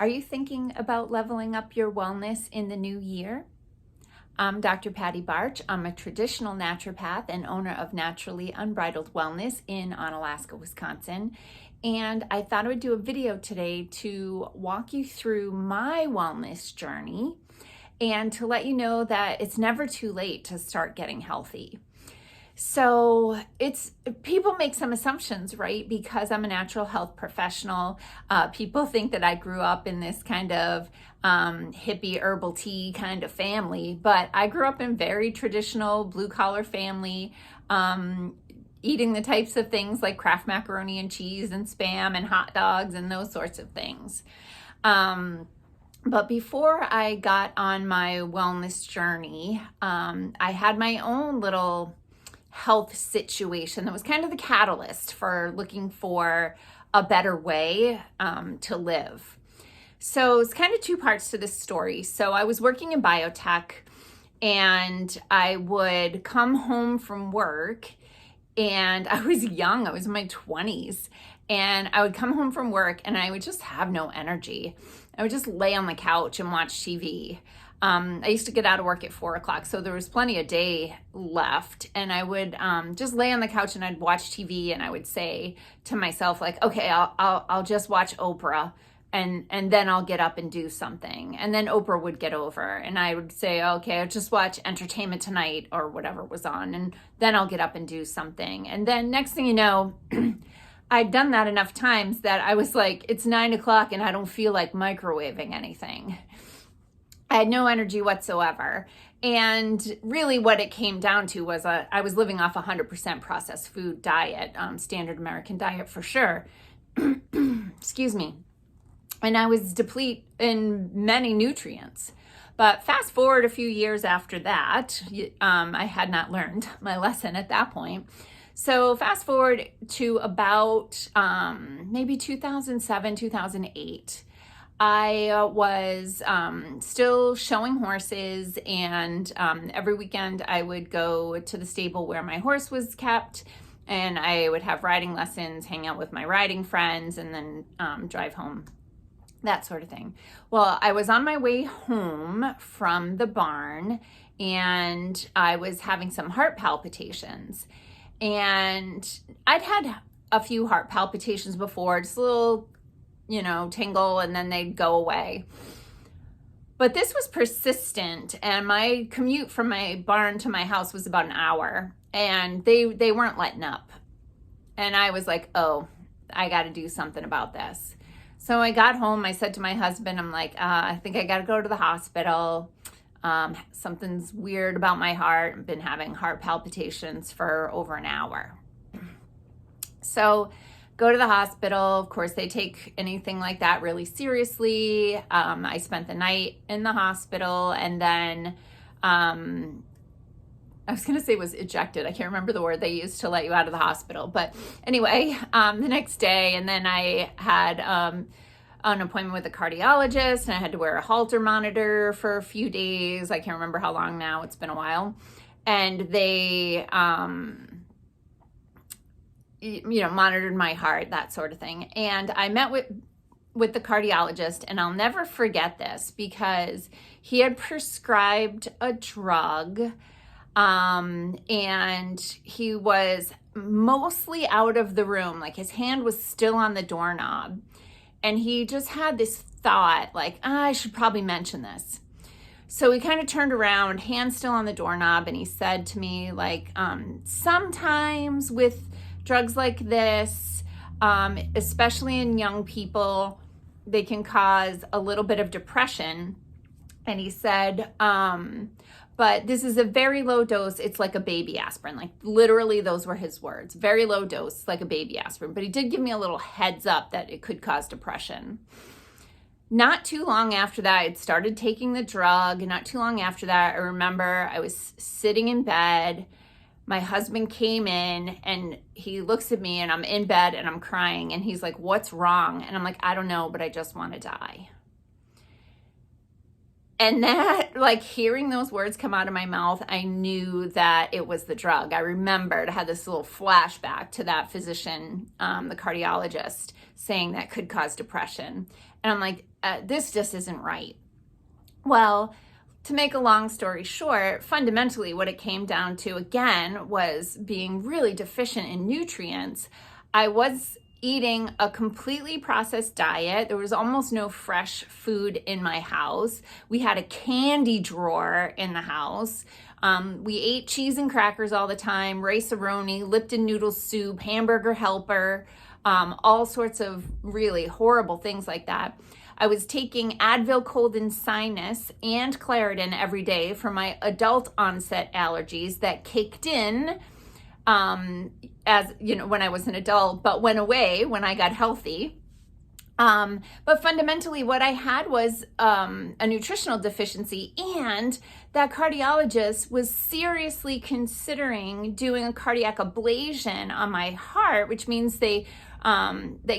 Are you thinking about leveling up your wellness in the new year? I'm Dr. Patty Barch. I'm a traditional naturopath and owner of Naturally Unbridled Wellness in Onalaska, Wisconsin. And I thought I would do a video today to walk you through my wellness journey and to let you know that it's never too late to start getting healthy. So people make some assumptions, right? Because I'm a natural health professional, people think that I grew up in this kind of hippie herbal tea kind of family, but I grew up in very traditional blue collar family, eating the types of things like Kraft macaroni and cheese and Spam and hot dogs and those sorts of things. But before I got on my wellness journey, I had my own little health situation that was kind of the catalyst for looking for a better way to live. So it's kind of two parts to this story. So I was working in biotech, and I would come home from work, and I was young, I was in my 20s, and I would come home from work and I would just have no energy. I would just lay on the couch and watch TV. I used to get out of work at 4 o'clock, so there was plenty of day left, and I would just lay on the couch and I'd watch TV, and I would say to myself, like, okay, I'll just watch Oprah, and then I'll get up and do something. And then Oprah would get over, and I would say, okay, I'll just watch Entertainment Tonight or whatever was on, and then I'll get up and do something. And then next thing you know, I'd done that enough times that I was like, it's 9 o'clock and I don't feel like microwaving anything. I had no energy whatsoever. And really what it came down to was I was living off 100% processed food diet, standard American diet for sure. Excuse me. And I was depleted in many nutrients. But fast forward a few years after that, I had not learned my lesson at that point. So fast forward to about maybe 2007, 2008. I was still showing horses, and every weekend I would go to the stable where my horse was kept, and I would have riding lessons, hang out with my riding friends, and then drive home, that sort of thing. Well, I was on my way home from the barn, and I was having some heart palpitations, and I'd had a few heart palpitations before, just a little tingle, and then they'd go away. But this was persistent, and my commute from my barn to my house was about an hour, and they weren't letting up. And I was like, oh, I got to do something about this. So I got home, I said to my husband, I'm like, I think I got to go to the hospital. Something's weird about my heart. I've been having heart palpitations for over an hour. So go to the hospital. Of course, they take anything like that really seriously. I spent the night in the hospital, and then I was going to say it was ejected. I can't remember the word they used to let you out of the hospital. But anyway, the next day, and then I had an appointment with a cardiologist, and I had to wear a Holter monitor for a few days. I can't remember how long now. It's been a while. And they monitored my heart, that sort of thing. And I met with the cardiologist, and I'll never forget this because he had prescribed a drug, and he was mostly out of the room. Like, his hand was still on the doorknob, and he just had this thought like, I should probably mention this. So he kind of turned around, hand still on the doorknob, and he said to me, like, sometimes with drugs like this, especially in young people, they can cause a little bit of depression. And he said, but this is a very low dose. It's like a baby aspirin. Like, literally, those were his words. Very low dose, like a baby aspirin. But he did give me a little heads up that it could cause depression. Not too long after that, I'd started taking the drug. Not too long after that, I remember I was sitting in bed. My husband came in, and he looks at me, and I'm in bed and I'm crying, and he's like, what's wrong? And I'm like, I don't know, but I just want to die. And that, like, hearing those words come out of my mouth, I knew that it was the drug. I remembered, I had this little flashback to that physician, the cardiologist, saying that could cause depression. And I'm like, this just isn't right. Well, to make a long story short, fundamentally what it came down to, again, was being really deficient in nutrients. I was eating a completely processed diet. There was almost no fresh food in my house. We had a candy drawer in the house. We ate cheese and crackers all the time, rice-a-roni, Lipton noodle soup, hamburger helper, all sorts of really horrible things like that. I was taking Advil cold and sinus and Claritin every day for my adult onset allergies that kicked in as you know, when I was an adult, but went away when I got healthy. But fundamentally what I had was a nutritional deficiency, and that cardiologist was seriously considering doing a cardiac ablation on my heart, which means they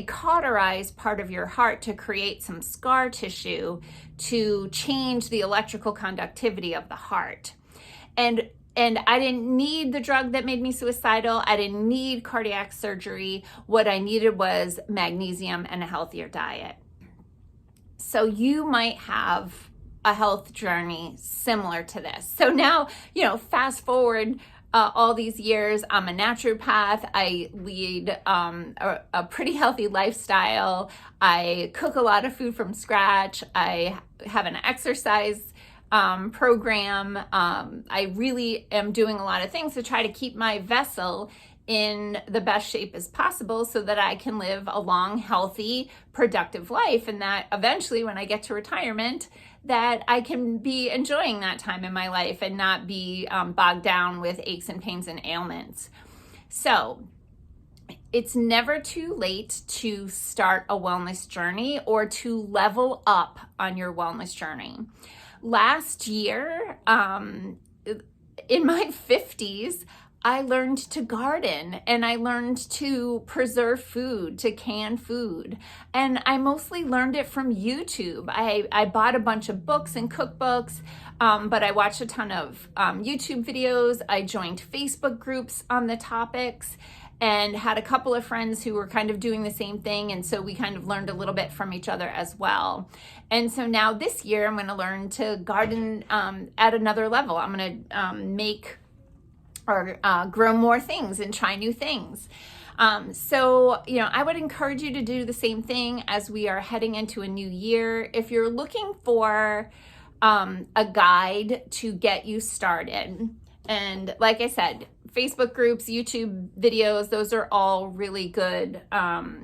cauterize part of your heart to create some scar tissue to change the electrical conductivity of the heart. And I didn't need the drug that made me suicidal. I didn't need cardiac surgery. What I needed was magnesium and a healthier diet. So you might have a health journey similar to this. So now, fast forward all these years, I'm a naturopath. I lead a pretty healthy lifestyle. I cook a lot of food from scratch. I have an exercise program. I really am doing a lot of things to try to keep my vessel in the best shape as possible so that I can live a long, healthy, productive life, and that eventually when I get to retirement, that I can be enjoying that time in my life and not be bogged down with aches and pains and ailments. So it's never too late to start a wellness journey or to level up on your wellness journey. Last year, in my 50s, I learned to garden, and I learned to preserve food, to can food. And I mostly learned it from YouTube. I bought a bunch of books and cookbooks, but I watched a ton of YouTube videos. I joined Facebook groups on the topics and had a couple of friends who were kind of doing the same thing. And so we kind of learned a little bit from each other as well. And so now this year, I'm going to learn to garden at another level. I'm going to make or grow more things and try new things. So, I would encourage you to do the same thing as we are heading into a new year. If you're looking for a guide to get you started, and like I said, Facebook groups, YouTube videos, those are all really good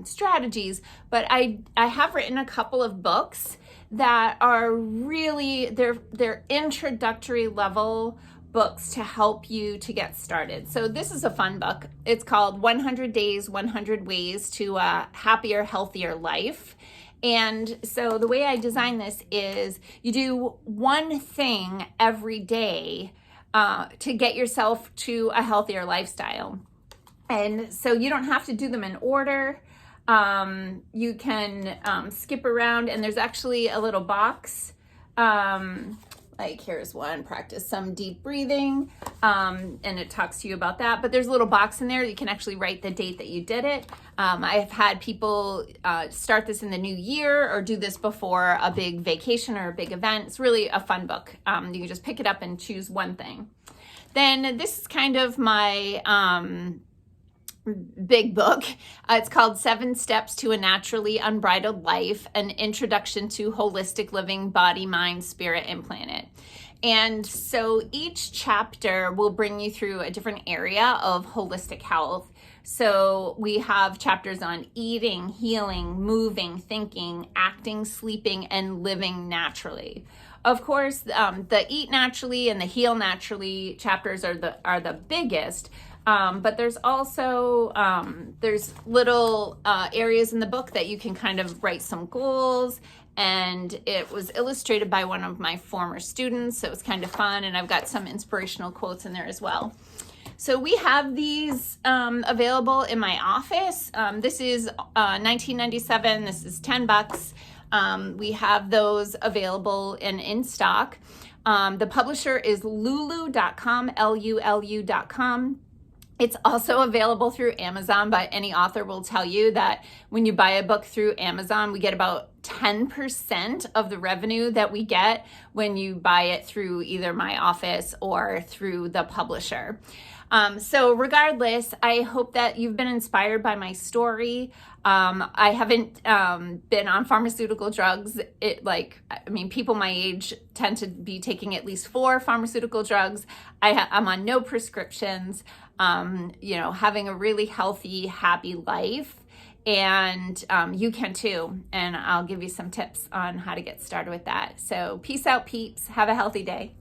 strategies. But I have written a couple of books that are really, they're introductory level books to help you to get started. So this is a fun book. It's called 100 Days, 100 Ways to a Happier, Healthier Life. And so the way I design this is you do one thing every day to get yourself to a healthier lifestyle. And so you don't have to do them in order. You can skip around, and there's actually a little box. Like here's one, practice some deep breathing, and it talks to you about that. But there's a little box in there that you can actually write the date that you did it. I've had people start this in the new year or do this before a big vacation or a big event. It's really a fun book. You can just pick it up and choose one thing. Then this is kind of my big book. It's called 7 Steps to a Naturally Unbridled Life, an Introduction to Holistic Living, Body, Mind, Spirit, and Planet. And so each chapter will bring you through a different area of holistic health. So we have chapters on eating, healing, moving, thinking, acting, sleeping, and living naturally. Of course, the Eat Naturally and the Heal Naturally chapters are the biggest. But there's also, there's little areas in the book that you can kind of write some goals, and it was illustrated by one of my former students, so it was kind of fun, and I've got some inspirational quotes in there as well. So we have these available in my office. This is $19.97. This is $10. We have those available and in stock. The publisher is lulu.com, Lulu.com. It's also available through Amazon, but any author will tell you that when you buy a book through Amazon, we get about 10% of the revenue that we get when you buy it through either my office or through the publisher. So regardless, I hope that you've been inspired by my story. I haven't been on pharmaceutical drugs. People my age tend to be taking at least 4 pharmaceutical drugs. I'm on no prescriptions, having a really healthy, happy life. And you can too. And I'll give you some tips on how to get started with that. So peace out, peeps. Have a healthy day.